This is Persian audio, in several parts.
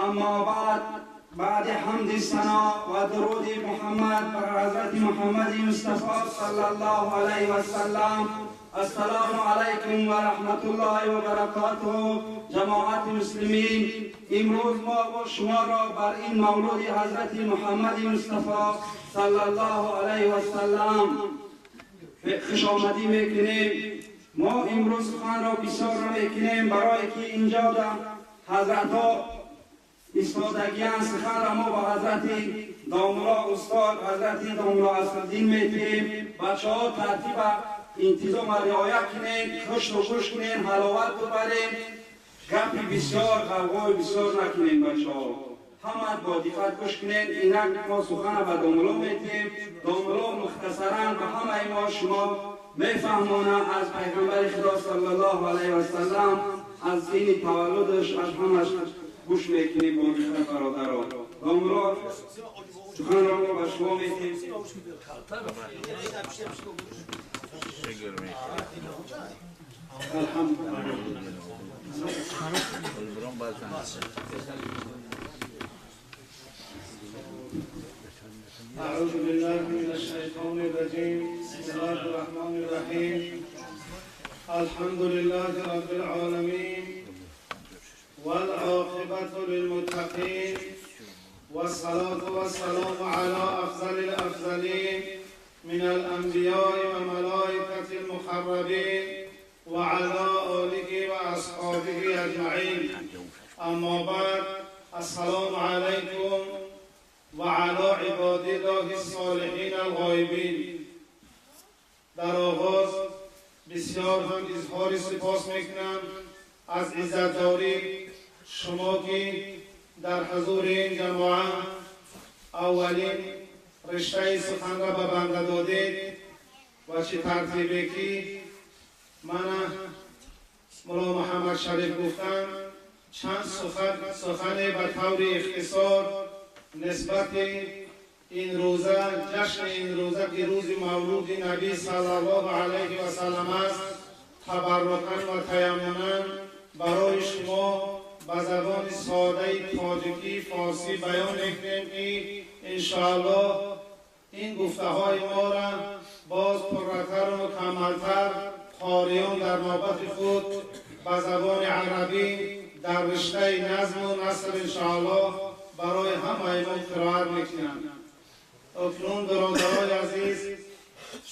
اما بعد حمد ثنا و درود محمد بر حضرت محمد مصطفی صلی الله علیه و سلم. السلام علیکم و رحمت الله و برکاته. جماعت مسلمین، امروز ما و شما را بر این مولود حضرت محمد مصطفی صلی الله علیه و سلم خوش آمدی میکنیم. ما امروز سخن را بسیار میکنیم برای که اینجا در حضرت ها ایستادگیان سخن را ما با حضرت داملا استاد حضرت داملا اسدالدین میتیم. بچه ها ترتیب انتظام رعایت کنین، خشت و خوش کنین، حلاوت ببرین، گپی بسیار غوغای بسیار نکنین. بچه ها همه با دقت گوش کنین. اینک ما سخن به داملا میتیم. داملا مختصرا به همه ما شما میفهمانه از پیغمبر خدا صلی الله علیه و سلم، از دین تولدش، از همش گوش میکنیم با دقت برادران. داملا سخن را ما به شما میتیم. أعوذ بالله من الشيطان الرجيم. بسم الله الرحمن الرحيم. الحمد لله رب العالمين والعاقبة للمتقين والصلاة والسلام على أفضل الأفضلين من الأنبياء وملائكة المقربين وعلى آله وأصحابه أجمعين. أما بعد، السلام عليكم وعلى عباد الله الصالحين الغائبين. در آغاز بسیار هم اظهار سپاس میکنم از عزتداری شما که در حضور این جماعت اولین رشته سخن را به بنده دادید و چه ترتیبی که من مولا محمد شریف گفتم چند سخن به طور اختصار نسبت این روزه، جشن این روزه که روز مولود نبی صلی الله علیه و سلم است، تبرکاً و تیمماً برای شما به زبان ساده تاجیکی فارسی بیان میکنیم که انشاءالله این گفته های ما را باز پرتر و کمالتر قاریان در نوبت خود به زبان عربی در رشته نظم و نثر انشاءالله برای همه ما قرائت میکنم. اکنون برادران عزیز،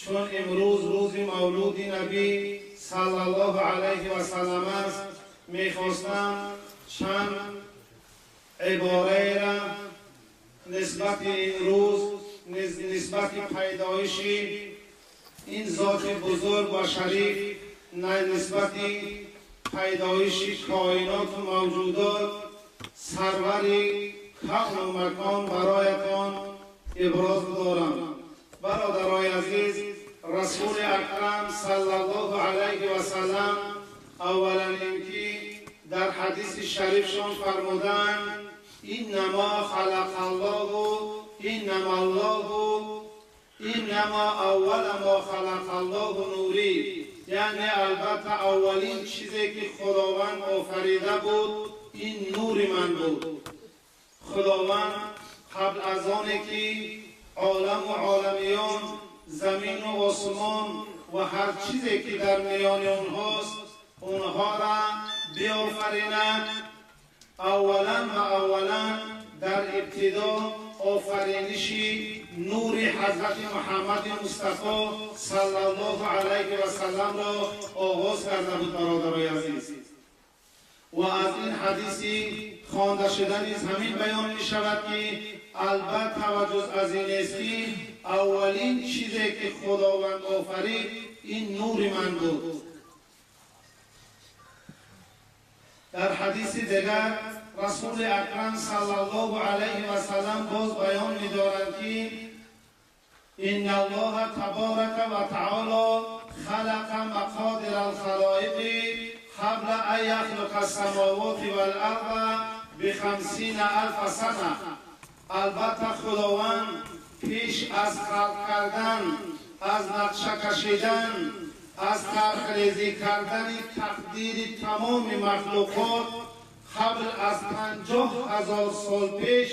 چون امروز روز مولود نبی صلی الله علیه و سلم است، میخواستم چند عباره را نسبت این روز، نسبت پیدایش این ذات بزرگ و شریف، نسبت پیدایش کائنات و موجودات، سروری کون و مکان برایتان ابراز دارم. برادرای عزیز، رسول اکرم صلی الله علیه و سلم اولا اینکه در حدیث شریفشان فرمودند انما خلق الله، انما اول ما خلق الله نوری، یعنی البته اولین چیزی که خداوند آفریده بود این نور من بود. خداوند قبل از آنی که عالم و عالمیان، زمین و آسمان و هر چیزی که در میان اونهاست، اونها را بیافریند، اولا در ابتدا آفرینش نور حضرت محمد مصطفی صلی الله علیه و سلم را آغاز کرده بود. برادرای عزیز، و از این حدیثی خوانده شده نیز همین بیان می شود که البته و جز از این است که اولین چیزی که خداوند آفرید این نور من بود. در حدیث دیگر رسول اکرم صلی الله علیه و سلم باز بیان می دارند که ان الله تبارک و تعالی خلق مقادر الخلائق قبل ان یخلق السماوات والارض ب50,000 سنه. البته خداوند پیش از خلق کردن، از نقشه کشیدن، از تخلیقی کردن تقدیر تمام مخلوقات قبل از 50,000 سال پیش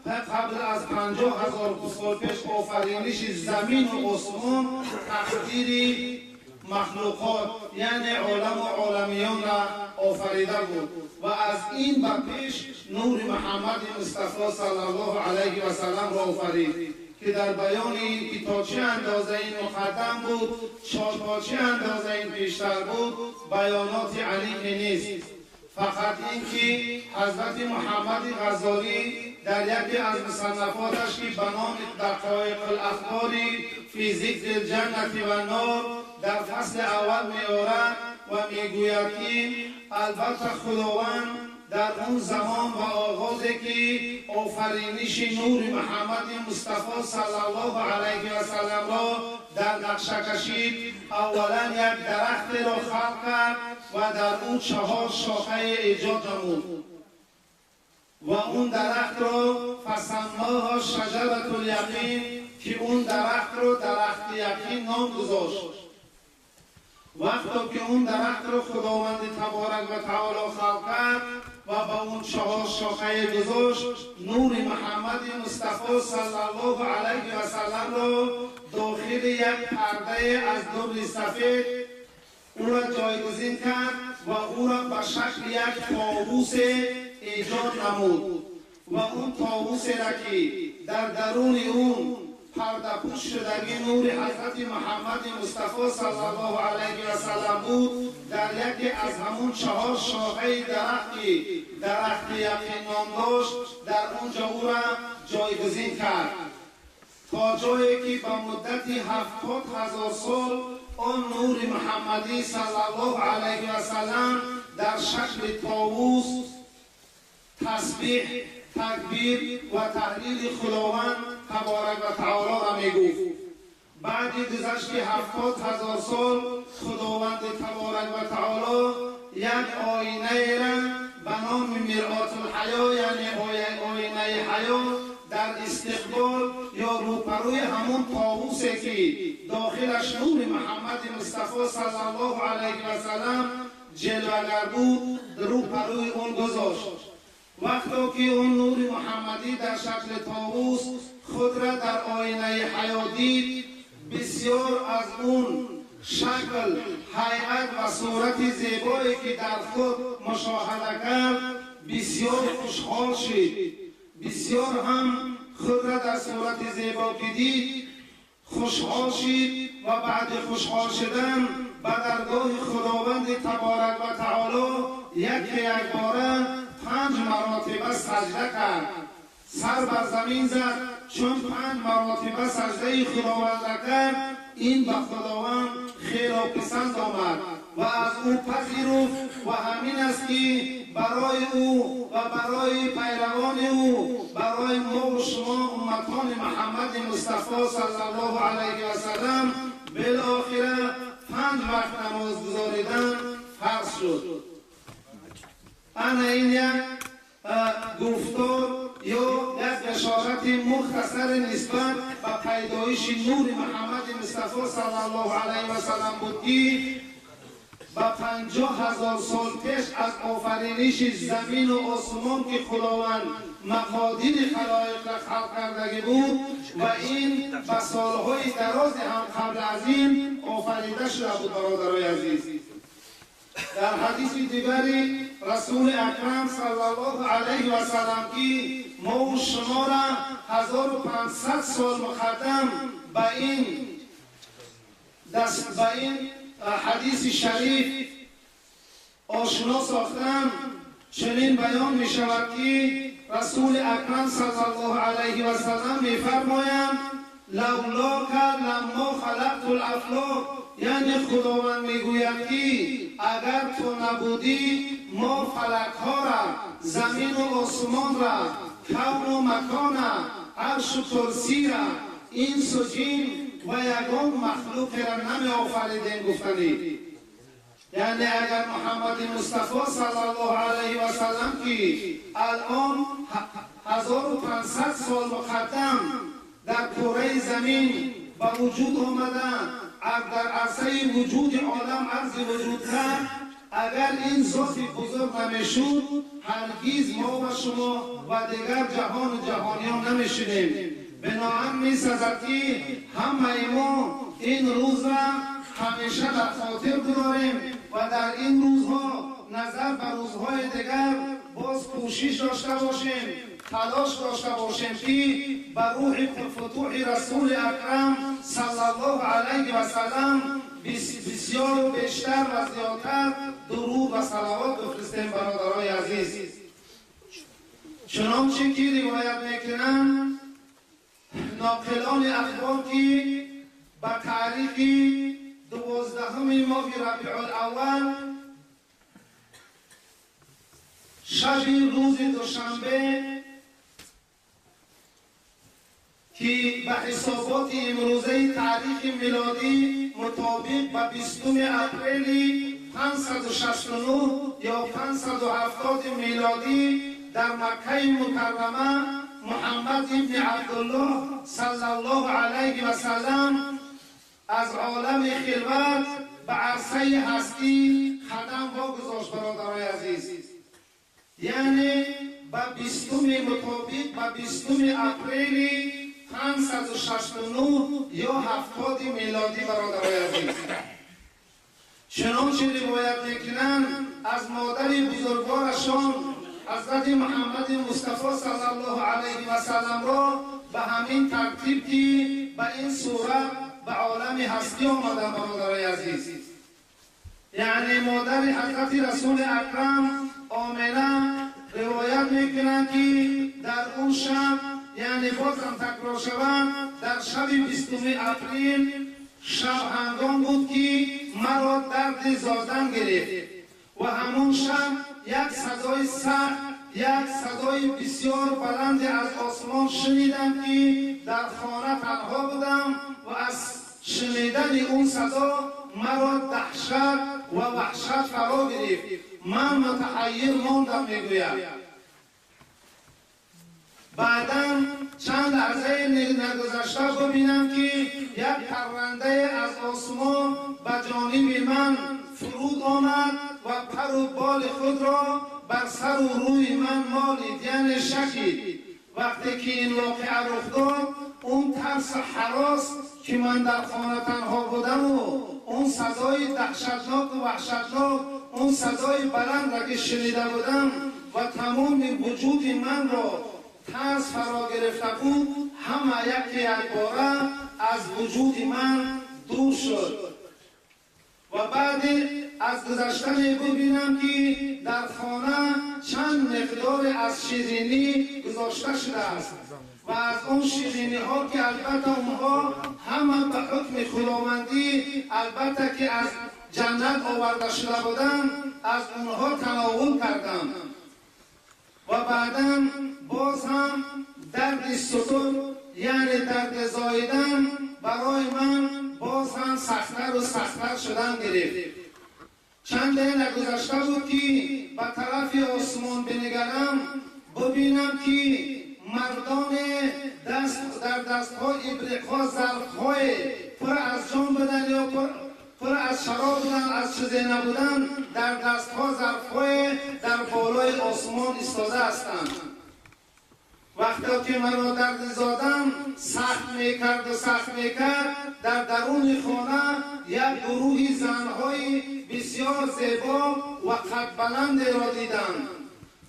قبل از 50,000 سال پیش آفرینش زمین و آسمان تقدیر مخلوقات یعنی عالم و عالمیان را آفریده بود و از این به پیش نور محمد مصطفی صلی الله علیه و سلم را آفرید که در بیان این که تا چه اندازه این مقدم بود تا چه اندازه این پیشتر بود بیانات علیمی نیست. فقط این که حضرت محمد غزالی در یکی از مصنفاتش که به نام دقایق الاخبار فی ذکر الجنة و النار در فصل اول می‌آورد و میگوید که البته خداوند در اون زمان و آغازی که آفرینش نور محمد مصطفی صلی الله علیه و سلم را در نقشه کشید اولا یک درخت را خلق کرد و در اون 4 شاخه ایجاد نمود و اون درخت را فسماها شجرة الیقین که اون درخت را درخت یقین نام گذاشت. وقتی که اون درخت را خداوند تبارک و تعالی خلق کرد و با اون 4 شاخه گذاشت نور محمد مصطفی صلی الله علیه و سلم را داخل یک پرده از در سفید او را جایگزین کرد و او را به شکل یک طاووس ایجاد نمود و اون طاووس را که در درون اون پرده پوش شدگی نور حضرت محمد مصطفی صلی الله علیه و سلم بود در یکی از همون 4 شاخه درخت یقین نام داشت در اونجا او را جایگزین کرد تا جایی که به مدت 70,000 سال آن نور محمدی صلی الله علیه و سلم در شکل طاووس تسبیح تکبیر و تهلیل خداوند تبارک و تعالی را میگفت. بعد گذشت 70,000 سال خداوند تبارک و تعالی یک آینه را به نام مرآت الحیا یعنی آینه حیا در استقبال یا روپروی همون طاووسی که داخلش نور محمد مصطفی صلی الله علیه و سلم جلوگر بود روپروی اون گذاشت. وقتی که اون نور محمدی در شکل طاووس خود را در آینه حیا دید بسیار از اون شکل هیئت و صورت زیبایی که در خود مشاهده کرد بسیار خوشحال شد بسیار هم خود را در صورت زیبا که دید خوشحال شد و بعد خوشحال شدن به درگاه خداوند تبارک و تعالی یک باره 5 مراتبه سجده کرد سر بر زمین زد چون 5 مراتبه سجده خداوند کرد این به خداوند خیر و پسند آمد و از او پذیرفت و همین است که برای او و برای پیروان او برای ما و شما امتان محمد مصطفی صلی الله علیه و سلم بالاخره 5 وقت نماز گزاریدن فرض شد. انا این یک گفتار یا یک اشارت مختصر نسبت به پیدایش نور محمد مصطفی صلی الله علیه و سلم بود که به 50,000 سال پیش از آفرینش زمین و آسمان که خداوند مقادیر خلایق را خلق کردگی بود و این به سالهای دراز هم قبل از این آفریده شده بود. برادرای عزیز در حدیث دیگری رسول اکرم صلی الله علیه و سلم که ما و شما را 1500 سال مقدم به این حدیث شریف آشنا ساختن چنین بیان می شود که رسول اکرم صلی الله علیه و سلم می فرمایند لولاک لما خلقت الافلاک یعنی خداوند میگوید که اگر تو نبودی ما فلک ها را زمین و آسمان را کون و مکان عرش و کرسی را اینس و جن و یگان مخلوق را نمی آفریدیم گفتنی. یعنی اگر محمد مصطفی صلی الله علیه و سلم که الان 1500 سال مقدم در کره زمین به وجود آمدن در عرصه وجود عالم عرض وجود کرد اگر این ذات بزرگ نمیشد هرگز ما و شما و دیگر جهان و جهانیان نمیشدیم. بنابراین می‌سزد که همه ما این روز را همیشه در خاطر بداریم و در این روزها نظر به روزهای دیگر باز کوشش داشته باشیم، تلاش داشته باشیم که به روح فتوح رسول اکرم صلی الله علیه و سلم بسیار و بیشتر و زیادتر درود و صلوات بفرستیم. برادرای عزیز، چنانچه که روایت میکنند ناقلان اخبار که به تاریخ 12 ماه ربیع الاول شب روز دوشنبه که به حسابات امروزه تاریخ میلادی مطابق به 20 اپریل 569 یا 570 میلادی در مکه مکرمه محمد ابن عبدالله صلی الله علیه و سلم از عالم خلوت به عرصه هستی قدم واگذاشت. برادرای عزیز، یعنی به 20 مطابق به 20 اپریل 569 یا 70 میلادی. برادرای عزیز، چنانچه روایت میکنند از مادر بزرگوارشان حضرت محمد مصطفی صلی الله علیه و سلم را به همین ترتیب که به این صورت به عالم هستی آمدند. برادرای عزیز، یعنی مادر حضرت رسول اکرم آمنه روایت میکنند که در اون شب، یعنی بازم تکرار شوم، در شب 20 اپریل شب هنگام بود که مرا درد زادن گرفت و همون شب یک صدای سخت، یک صدای بسیار بلند از آسمان شنیدم که در خانه تنها بودم و از شنیدن اون صدا مرا دهشت و وحشت فرا گرفت. من متحیر ماندم. میگویم بعداً چند لحظه نگذشته ببینم که یک پرنده از آسمان به جانب من فرود آمد و پر و بال خود را بر سر و روی من مالید، یعنی شکید. وقتی که این واقعه رخ داد، اون ترس هراس که من در خانه تنها بودم و اون صدای دهشتناک و وحشتناک، اون صدای بلند را که شنیده بودم و تمام وجود من را ترس فرا گرفته بود، همه یک باره از وجود من دور شد. و بعد از گذشتن ببینم که در خانه چند مقدار از شیرینی گذاشته شده است و از اون شیرینی ها که البته اونها همه به حکم خداوندی البته که از جنت آورده شده بودن، از اونها تناول کردم. و بعدا باز هم درد ستون، یعنی درد زاییدن برای من باز هم سخت‌تر و سخت‌تر شدن گرفت. چند دقیقه گذشته بود که به طرف آسمان بنگرم ببینم که مردان در دست‌ها ابریق‌ها ظرف‌های پر از جام بودن یا پر از شراب بودن، از چیزی نبودن، در دست‌ها ظرف‌های در بالای آسمان ایستاده هستند. وقتی که من را درد زادم سخت میکرد و سخت میکرد، در درون خانه یک گروه زنهای بسیار زیبا و قد بلند را دیدم.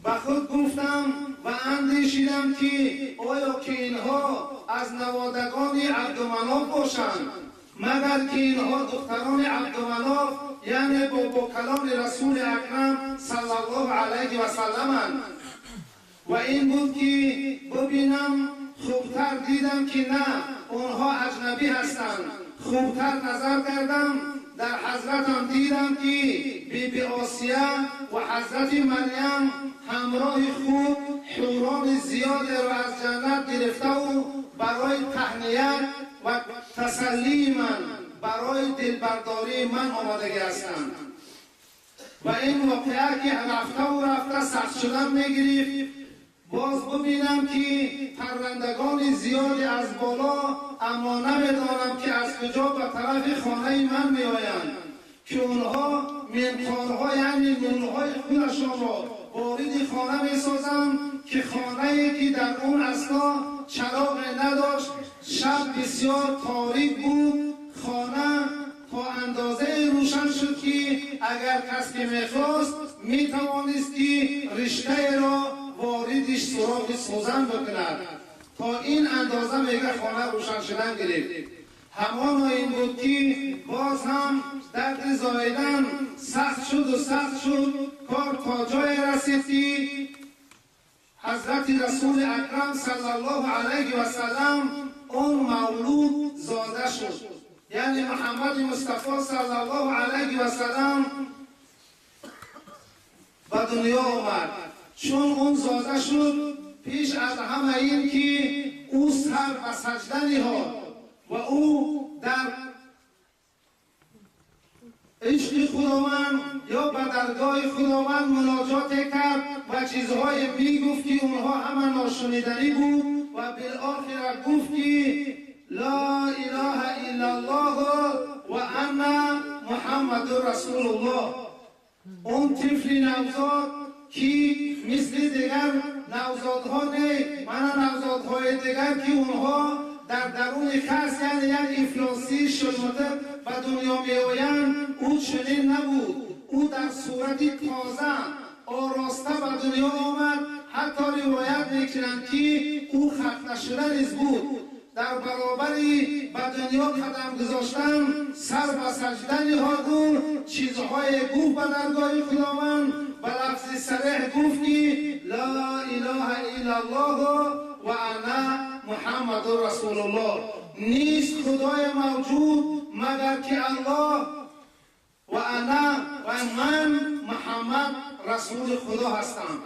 به خود گفتم و اندیشیدم که آیا که اینها از نوادگان عبدالمناف باشند، مگر که اینها دختران عبدالمناف یعنی باباکلان رسول اکرم صلی الله علیه و سلم. و این بود که ببینم خوبتر دیدم که نه، اونها اجنبی هستند. خوبتر نظر کردم، در حضرتم دیدم که بی آسیه و حضرت مریم همراه خود حوران زیاد را از جنت گرفته و برای تهنیت و تسلی من، برای دلبرداری من آمدگی هستند. و این واقعه که رفته و رفته سخت شدن میگرفت. باز ببینم که پرندگان زیادی از بالا، اما نمیدانم که از کجا به طرف خانه من می آیند که اونها منخارها یعنی نورهای خودشان را وارد خانه می سازند که خانه‌ای که در اون اثنا چراغ نداشت، شب بسیار تاریک بود. خانه تا اندازه روشن شد که اگر کسی می‌خواست می‌توانست که رشته را واردش سراغ سوزن بکند. تا این اندازه میگه خانه روشن شدن گرفت. همان این بود که باز هم درد زایدن سخت شد. کار تا جای رسید که حضرت رسول اکرم صلی الله علیه و سلم اون مولود زاده شد، یعنی محمد مصطفی صلی الله علیه و سلم به دنیا آمد. چون اون زاده شد، پیش از همه این که او سر به سجده نهاد و او در عشق خداوند یا به درگاه خداوند مناجات کرد و چیزهای میگفت که اونها همه ناشنیدنی بود و بالآخر گفت که لا اله الا الله و انا محمد رسول الله. اون طفل نوزاد که مثل دیگر نوزادها نه، من نوزادهای دیگر که اونها در درون خاص یعنی یک افلاسی شلمته به دنیا می آیند، او چنین نبود. او در صورت تازه آراسته به دنیا آمد. حتی روایت میکنند که او ختنه شده نیز بود. در برابری به دنیا قدم گذاشتن سر به سجده نهاد و چیزهای گفت به درگاه خداوند. به لفظ صریح گفت که لا اله الا الله و انا محمد رسول الله. نیست خدای موجود مگر که الله و انا و من محمد رسول خدا هستم.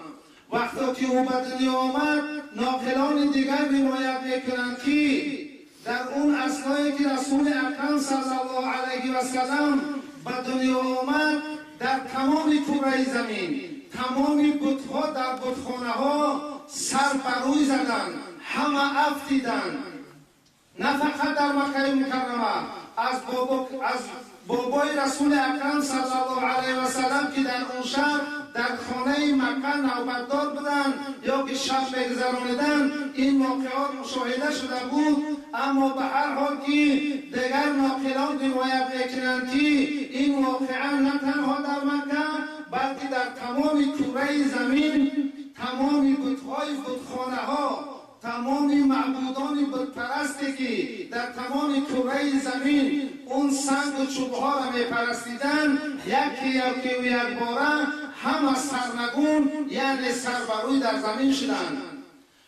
وقتی که او به دنیا آمد، ناقلان دیگر روایت میکنند که در اون اثنایی که رسول اکرم صلی الله علیه و سلم به دنیا آمد، در تمام کره زمین تمام بت‌ها در بتخانه ها سر بر روی زدند، همه افتیدند. نه فقط در مکه مکرمه، از بابای رسول اکرم صلی الله علیه و سلم که در اون شب در خانه مکه نوبتدار بودند یا که شب بگذرانیدند، این واقعات مشاهده شده بود. اما به هر حال که دیگر ناقلان روایت میکنند که این واقعا نه تنها در مکه بلکه در تمام کره زمین، تمام بت‌های بتخانه ها، تمام معبودان بتپرستی که در تمام کره زمین اون سنگ و چوبها را میپرستیدند، یکی و یک باره همه سرنگون یعنی سربروی در زمین شدند.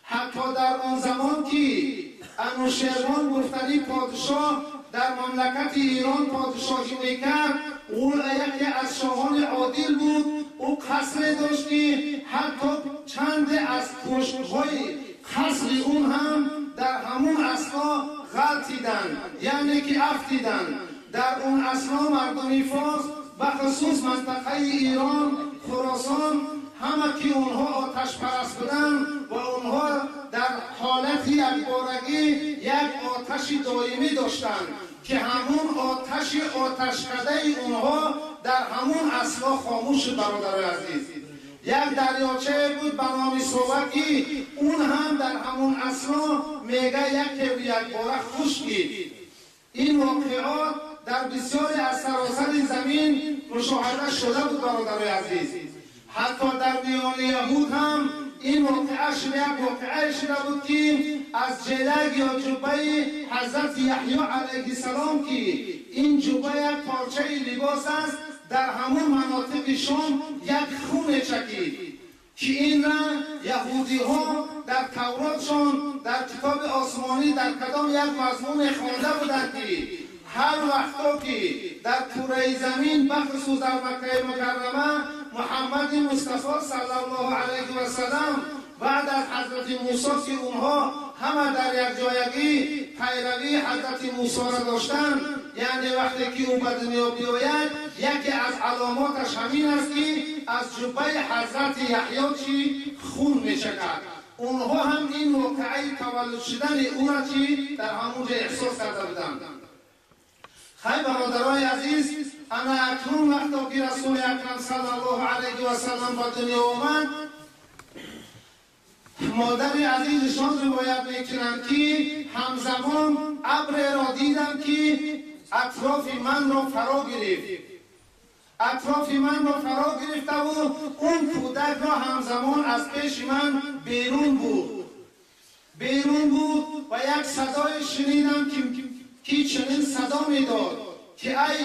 حتی در آن زمان که انوشیروان گفتنی پادشاه در مملکت ایران پادشاهی میکرد، او یکی از شاهان عادل بود. او قصر داشت که حتی چند از پشت‌های قصر اون هم در همون اثنا غلطیدند، یعنی که افتیدند. در اون اثنا مردم فارس به خصوص منطقه ایران، خراسان، همه که اونها آتش پرست بودند و اونها در حالت یک بارگی یک آتش دائمی داشتند که همون آتشکده اونها در همون اثنا خاموش. برادر عزیز، یک دریاچه بود به نام سوبکی، اون هم در همون اثنا میگه یک باره خشکید. این واقعات در بسیاری از سراسر زمین مشاهده شده بود. برادر عزیز، حتی در میان یهود هم این واقعه شده بود که از جلگ یا جبه حضرت یحیی علیه السلام که این جبه یک پارچه لباس است، در همون مناطق شام یک خون چکید که این را یهودی ها در توراتشان در کتاب آسمانی در کدام یک مضمون خوانده بودند که هر وقتا که در کره زمین بخصوص در مکه مکرمه محمد مصطفی صلی الله علیه و سلم بعد از حضرت موسی که اونها همه در یک جایگی پیروی حضرت موسی را داشتند، یعنی وقتی که او به دنیا بیاید یکی از علاماتش همین است که از جبه حضرت یحیی چی خون میچکد. اونها هم این واقعه تولد شدن او را در همونجا احساس کرده بودند. خیلی برادرای عزیز، انا اکنون وقتی که رسول اکرم صلی الله علیه و سلم با دنیا آمد، مادر عزیزشان روایت میکنند که همزمان ابر را دیدم که اطراف من را فرا گرفت. اطراف من را فرا گرفته و اون کودک را همزمان از پیش من بیرون بود و یک صدای شنیدم که چنین صدا میداد که ای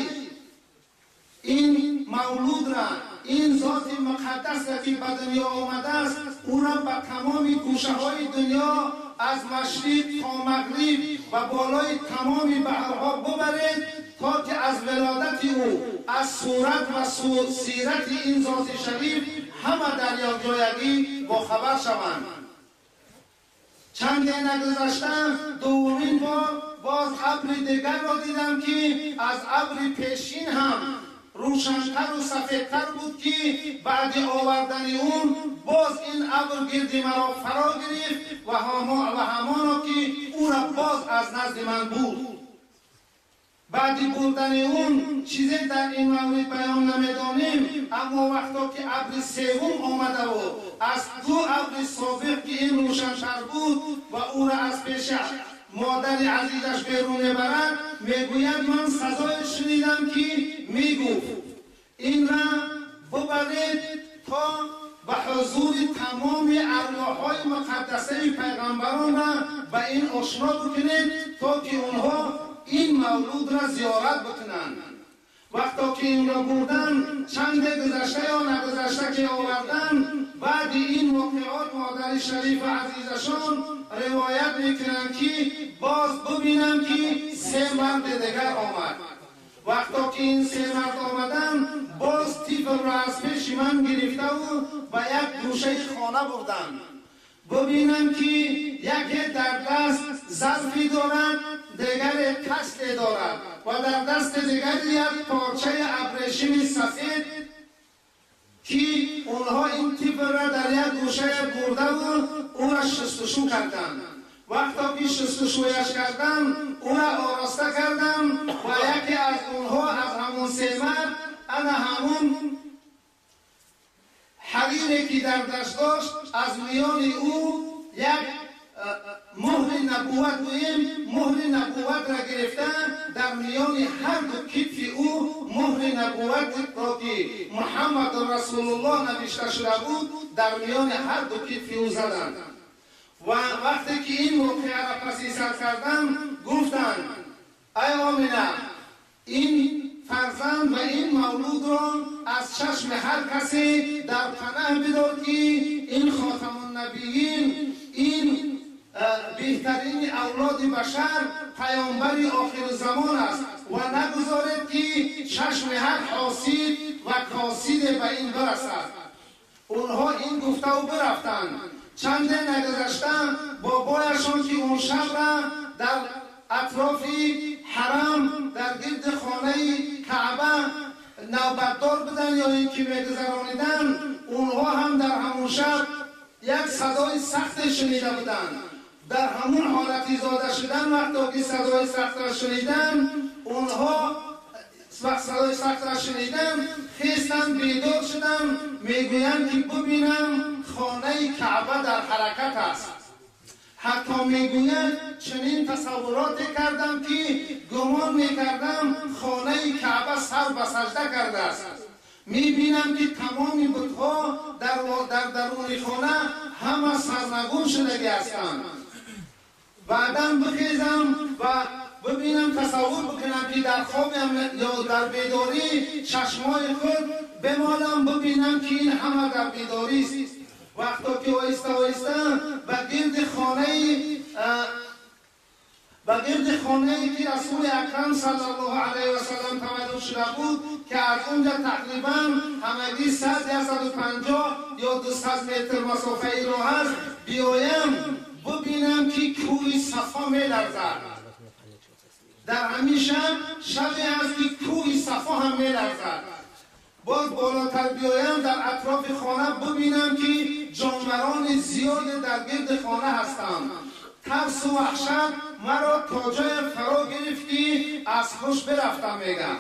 این مولود را، این ذات مقدس را که به دنیا آمده است، او را به تمام گوشه های دنیا از مشرق تا مغرب و بالای تمام بحرها ببرید تا که از ولادت او، از صورت و سیرت این ذات شریف همه در یک جایگی با خبر شوند. چند نگذشته دومین بار باز ابر دیگر را دیدم که از ابر پیشین هم روشن‌تر و سفیدتر بود که بعد آوردن اون باز این ابر گرد مرا فرا گرفت و همانا که او را باز از نزد من بود. بعد بردن اون چیزی در این مورد بیان نمیدانیم، اما وقتا که ابر سوم آمده و از دو ابر سابق که این روشن‌تر بود و او را از پیش مادر عزیزش بیرون برد، میگوید من صدای شنیدم که میگفت این را ببرید تا به حضور تمام ارواح‌های مقدسه پیغمبران را به این آشنا بکنید تا که اونها این مولود را زیارت بکنند. وقتا که این را بردن چند گذشته یا نگذشته که آوردن، بعد این واقعات مادر شریف عزیزشان روایت میکنند که باز ببینم که سه مرد دیگر آمد. وقتا که این سه مرد آمدن باز طفل را از پیش من گرفته و به یک گوشه خانه بردن. ببینم که یکی در دست ظرفی دارد، دیگر کسلی دارد و در دست دیگر یک پارچه ابریشم سفید که اونها این طفل را در یک گوشه برده و او را شستشو کردند. وقتا که شستشویش کردم او را آراسته کردم و یکی از اونها از همون سه مرد انا همون حریری که در دست داشت از میان او یک مهر نبوت مهر نبوت را گرفتن، در میان هر دو کتف او مهر نبوت را که محمد رسول الله نوشته شده بود در میان هر دو کتف او زدند. و وقتی که این واقعه را پسیسر کردم گفتند ای آمینه این فرزند و این مولود را از چشم هر کسی در پناه بدار که این خاتم النبیین، این بهترین اولاد بشر، پیامبر آخر زمان است و نگذارید که چشم هر حاسد و کاسد به این برسد. اونها این گفته و برفتند. چند نگذشتن بابایشان که اون شب را در اطراف حرم در گرد خانه کعبه نوبتدار بدن یا این که میگذرانیدن، اونها هم در همون شب یک صدای سخت شنیده بودند. در همون حالتی زاده شدن وقتی که صدای سخت را شنیدن، اونها صدای سخت را شنیدن خیستن بیدار شدن، میگویند که ببینم خانه کعبه در حرکت است. حتی میگوید چنین تصوراتی کردم که گمان میکردم خانه کعبه سر به سجده کرده است. میبینم که تمام بتها در درون خانه همه سرنگون شدگی هستند. بعدا بخیزم و ببینم تصور بکنم که در خوابم یا در بیداری چشمای خود بمالم ببینم که این همه در بیداری است. وقتا که آیسته آیسته به گرد خانه که رسول اکرم صلی الله علیه و سلم تولد شده بود که از اونجا تقریبا همگی 150 یا 200 متر مسافه راه است، بیایم ببینم که کوه صفا میلرزد. در همین شبی است که کوه صفا هم میلرزد. باز بالاتر بیایم در اطراف خانه ببینم که جانوران زیاد در گرد خانه هستند. ترس و وحشت مرا تا جای فرا گرفتی از خوش برفتم میگم.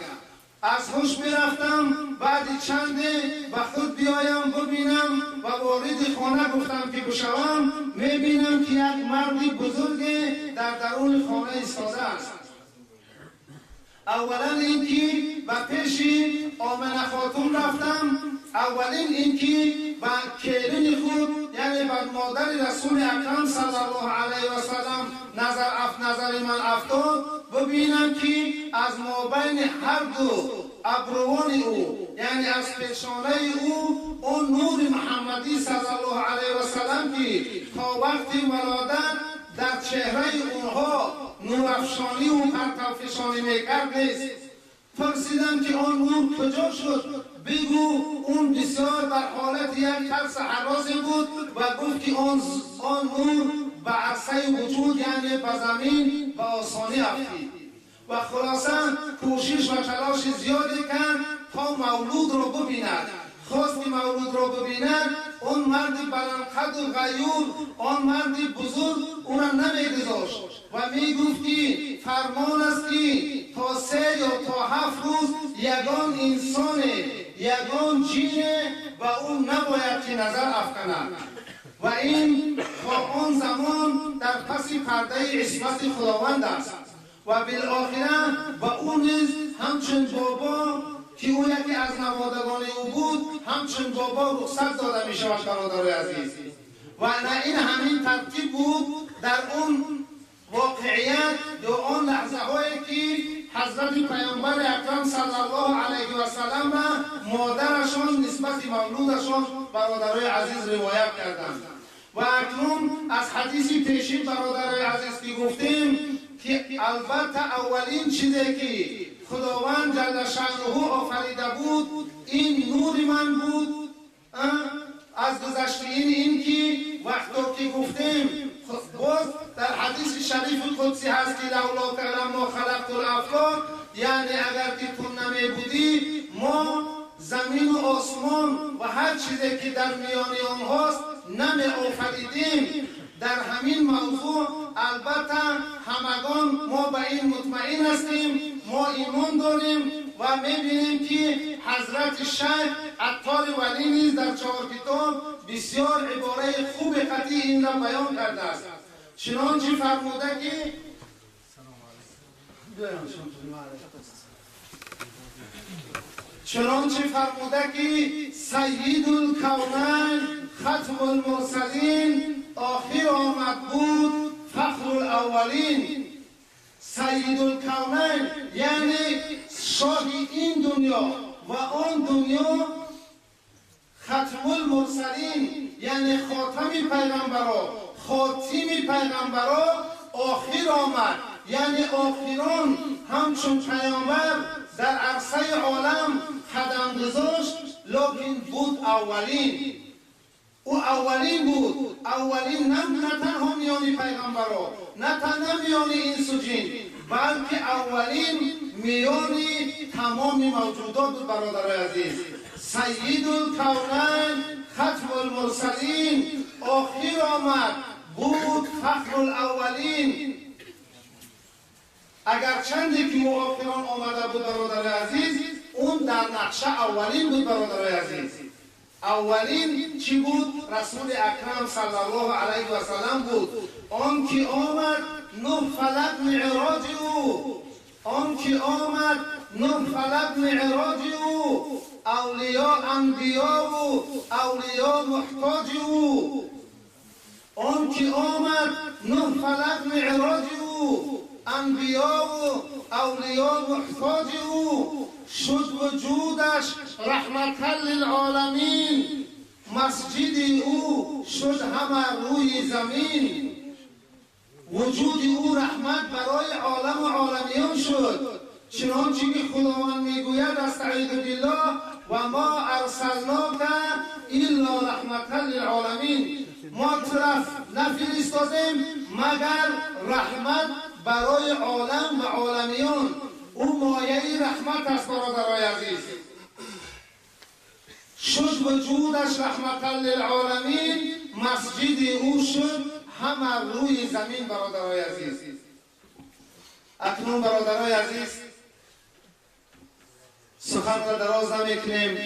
از هوش میرفتم، بعد چنده و خود بیایم ببینم و وارد خانه گفتم که بشوم، میبینم که یک مردی بزرگ در درون خانه ایستاده است. اولا اینکه به پیش آمنه خاتون رفتم، اولین اینکه به کیرین خود یعنی به مادر رسول اکرم صلی الله علیه و سلم نظر من افتاد، ببینم که از مابین هر دو ابروان او یعنی از پیشانه او اون نور محمدی صلی الله علیه و سلم که تا وقتی ولادت در چهره اونها نورافشانی و پرتوفشانی میکرد نیست. پرسیدم که آن نور کجا شد؟ بگو اون بسیار در حالت یک ترس حراسی بود و گفت که آن نور به عرصه وجود یعنی به زمین به آسانی افتید و خلاصا کوشش و تلاش زیادی کرد تا مولود را ببیند. خواست که مولود را ببیند، اون مرد بلندقد و غیور، آن مرد بزرگ او را نمیگذاشت و میگفت که فرمان است که تا 3 یا تا 7 روز یگان انسان یگان جینه و اون نباید که نظر افکند و این تا آن زمان در پس پرده عصمت خداوند است و بالاخره و اون نیز همچون بابا که او یکی از نوادگان او بود همچون بابا رخصت داده می شود. برادرای عزیز و نه این همین ترتیب بود در اون واقعیت یا آن لحظه هایی که حضرت پیامبر اکرم صلی الله علیه و سلم را مادرشان نسبت مولودشان برادرای عزیز روایت کردند و اکنون از حدیثی پیشین برادرای عزیز که گفتیم که البته اولین چیزی که خداوند جل شأنه آفریده بود این نور من بود. از گذشته این که وقتی که گفتیم باز در حدیث شریف قدسی هست که لولا کلمنا خلقت الافلاک یعنی اگر که تو نمی بودی ما زمین و آسمان و هر چیزی که در میان آنهاست نمی آفریدیم. در همین موضوع البته همگان ما به این مطمئن هستیم، ما ایمان داریم و میبینیم که حضرت شیخ عطار ولی نیز در 4 کتاب بسیار عباره خوب قطعی این را بیان کرده است. چنانچه فرموده که سید الکونین ختم المرسلین آخر آمد بود فخر الاولین. سید الکونین یعنی شاه این دنیا و آن دنیا، ختم المرسلین یعنی خاتم پیغمبران، خاتم پیغمبران آخر آمد یعنی آخران همچون پیامبر در عرصه عالم قدم گذاشت، لکن بود اولین. او اولین بود، اولین نه تنها میانی پیغمبران، نه تنها میانی انس و جن، بلکه اولین میانی تمام موجودات بود. برادرای عزیز، سید الکونین ختم المرسلین آخر آمد بود فخر الاولین. اگر چندی که مؤخران آمده بود برادرای عزیز، اون در نقشه اولین بود. برادرای عزیز، اولین چی بود؟ رسول اکرم صلی الله علیه و سلم بود. آن که آمد نه فلک معراج او، آن که آمد نه فلک معراج او، اولیاء انبیا و اولیاء محتاج او. آن که آمد نه فلک معراج او، انبیا و اولیاء محتاج او. شد وجودش رحمت للعالمین، مسجد او شد همه روی زمین. وجود او رحمت برای عالم و عالمیان شد، چنانچه که خداوند میگوید استعیذ بالله و ما ارسلناک الا رحمت للعالمین. ما طرف نفرستادیم مگر رحمت برای عالم و عالمیان. او مایه رحمت است. برادرای عزیز، شد وجودش رحمت للعالمین، مسجد او شد همه روی زمین. برادرای عزیز، اکنون برادرای عزیز سخن را دراز نمیکنیم.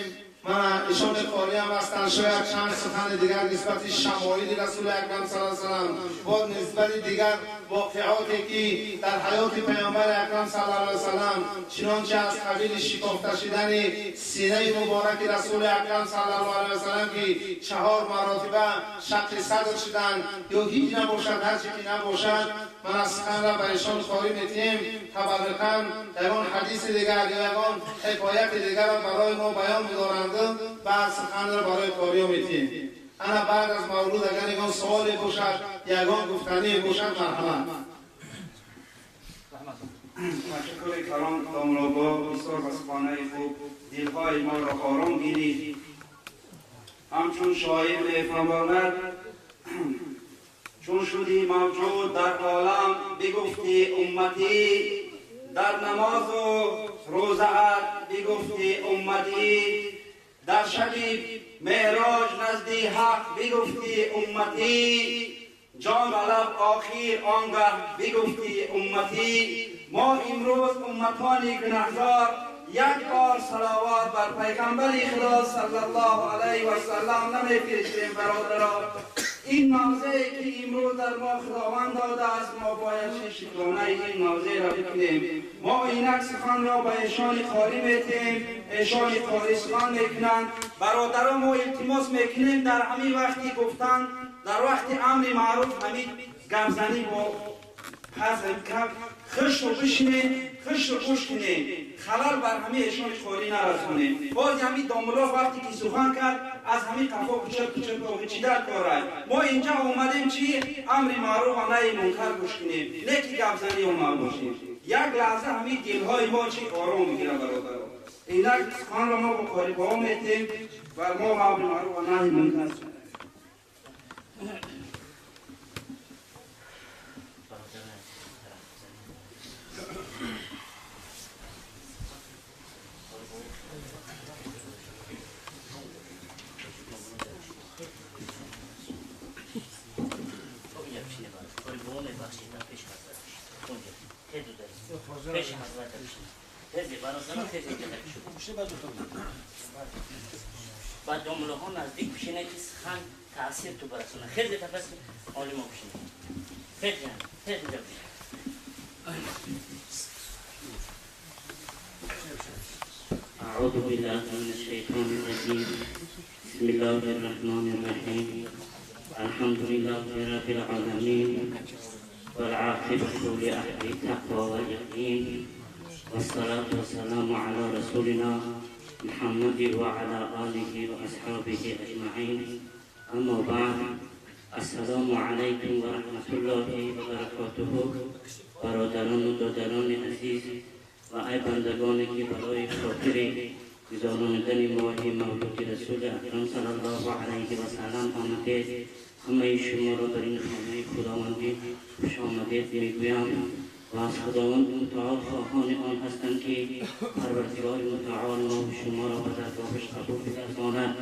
من ایشان قاری هم هستند، شاید چند سخن دیگر نسبت شمایل رسول اکرم صلی الله علیه و آله و نسبت دیگر واقعاتی که در حیات پیامبر اکرم صلی الله علیه و آله چنانچه از قبیل شکافته شدن سینه مبارک رسول اکرم صلی الله علیه و آله که 4 مراتبه شق صدر شدند یا هیچ نباشد هر چی که نباشد، من از سخن را به ایشان قاری میتیم تبرکاً یگان حدیث دیگر یا یگان حکایت دیگر را برای ما بیان می‌دارند بعد سخن را برای قاری میتیم. انا بعد از مولود اگر یگان سوالی باشد یگان گفتنی باشد مرحبا. تشکر کرام داملابا، بسیار بسخانه خوب دلهای ما را آرام گیرید. همچون شاعر می‌فرماید چون شدی موجود در عالم بگفتی امتی، در نماز و روزه‌ات بگفتی امتی، در شب معراج نزد حق بگفتی امتی، جان طلب آخر آنگه بگفتی امتی. ما امروز امتان گناهکار یک بار صلوات بر پیغمبر خدا صلی الله علیه و سلم نمی‌فرستیم برادران. این موضعی که امروز در ما خداوند داده است ما باید شکرانه این موضع را بکنیم. ما اینک سخن را به ایشان قاری میتیم، ایشان قاری سخن میکنند. برادران ما التماس میکنیم در همین وقتی گفتن در وقت امر معروف همین گپزنی با خشت و بشینیم، خشت و گوش کنیم، خلال بر همه ایشان قاری نرسونیم. باز همین داملا وقتی که سخن کرد از همین قفا پچه چیدر کاره. ما اینجا اومدیم چی؟ امر معروف و نهی منکر گوش کنیم، نه که گپزنی اومد باشیم. یک لحظه همین دلهای ما چی آرام میگیره برادران. اینک سخن را ما با قاری با میتیم و ما امر معروف و نهی منکر. بعد دامله ها نزدیک بشینه که سخن تأثیر تو برسونه. خیلی تفصیل عالی ما بشینه. خیلی جمعی. أعوذ بالله من الشيطان الرجيم. بسم الله الرحمن الرحيم. الحمد لله رب العالمين والعاقبة لأهل التقوى واليقين والصلاة والسلام على رسولنا محمد وعلى آله وأصحابه أجمعين. أما بعد، السلام عليكم ورحمة الله وبركاته. برادران و دادران عزیز و ای بندگانی که برای خاطر گزاراندن ماه مولود رسول اکرم صلی الله علیه و سلم آمده، همه شما را در این خانه خداوندی خوش آمدید میگویم و از خداوند متعال خواهان آن هستند که پروردگار متعال ما و شما را به درگاهش قبول بگرداند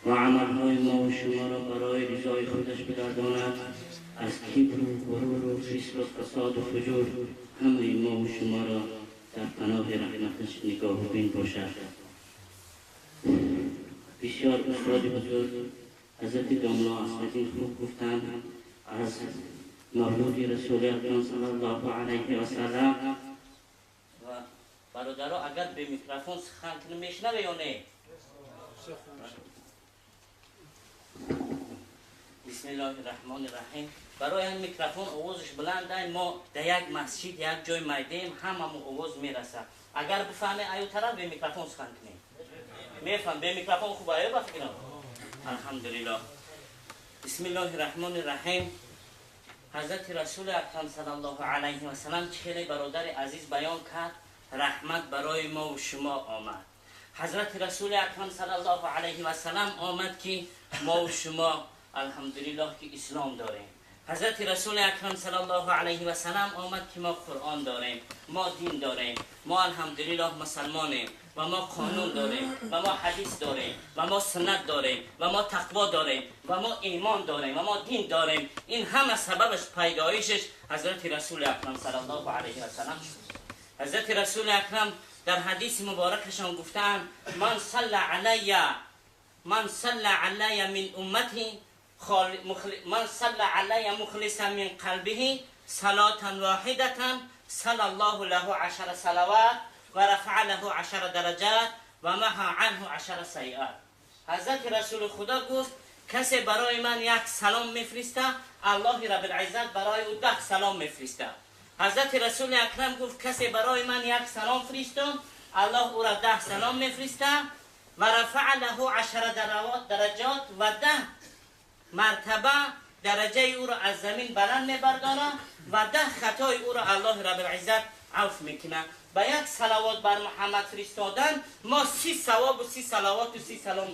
و عملهای ما و شما را برای رضای خودش بگرداند. از کبر و غرور و فسق و فساد و فجور همه ما و شما را در پناه رحمتش نگاه و بین باشد. بسیار استاد بزرگ حضرت داملا اسمدین خوب گفتند از مولود رسول اکرم صلی الله علیه و سلم. و برادرها اگر به میکروفون سخن کنه میشنوه یا نه؟ بسم الله الرحمن الرحیم. برای این میکروفون آوازش بلنده، ما در یک مسجد یک جای میدیم هممون آواز میرسه. اگر بفهمه ایو طرف به میکروفون سخن کنه میفهم به میکروفون خوبه ایو بفکرم. الحمدلله. بسم الله الرحمن الرحیم. حضرت رسول اکرم صلی الله علیه و سلم چهره برادر عزیز بیان کرد رحمت برای ما و شما آمد. حضرت رسول اکرم صلی الله علیه و سلم آمد که ما و شما الحمدلله که اسلام داریم. حضرت رسول اکرم صلی الله علیه و سلم آمد که ما قرآن داریم، ما دین داریم، ما الحمدلله مسلمانیم و ما قانون داریم و ما حدیث داریم و ما سنت داریم و ما تقوا داریم و ما ایمان داریم و ما دین داریم. این همه سببش پیدایشش حضرت رسول اکرم صلی الله علیه و سلم شد. حضرت رسول اکرم در حدیث مبارکشان گفتن من صلى علی من امتی من صلى علی مخلصا من قلبه صلاة واحدة صلى الله له 10 صلوات و رفع له 10 درجات و محى عنه 10 سیئات. حضرت رسول خدا گفت کسی برای من یک سلام میفرسته، الله رب العزت برای او 10 سلام میفرسته. حضرت رسول اکرم گفت کسی برای من یک سلام فرستم، الله او را 10 سلام میفرسته و رفع له 10 درجات و 10 مرتبه درجه او را از زمین بلند میبردانه و 10 خطای او را الله رب العزت عفو میکنه. با یک صلوات بر محمد فرستادن ما 30 ثواب و 30 صلوات و 30 سلام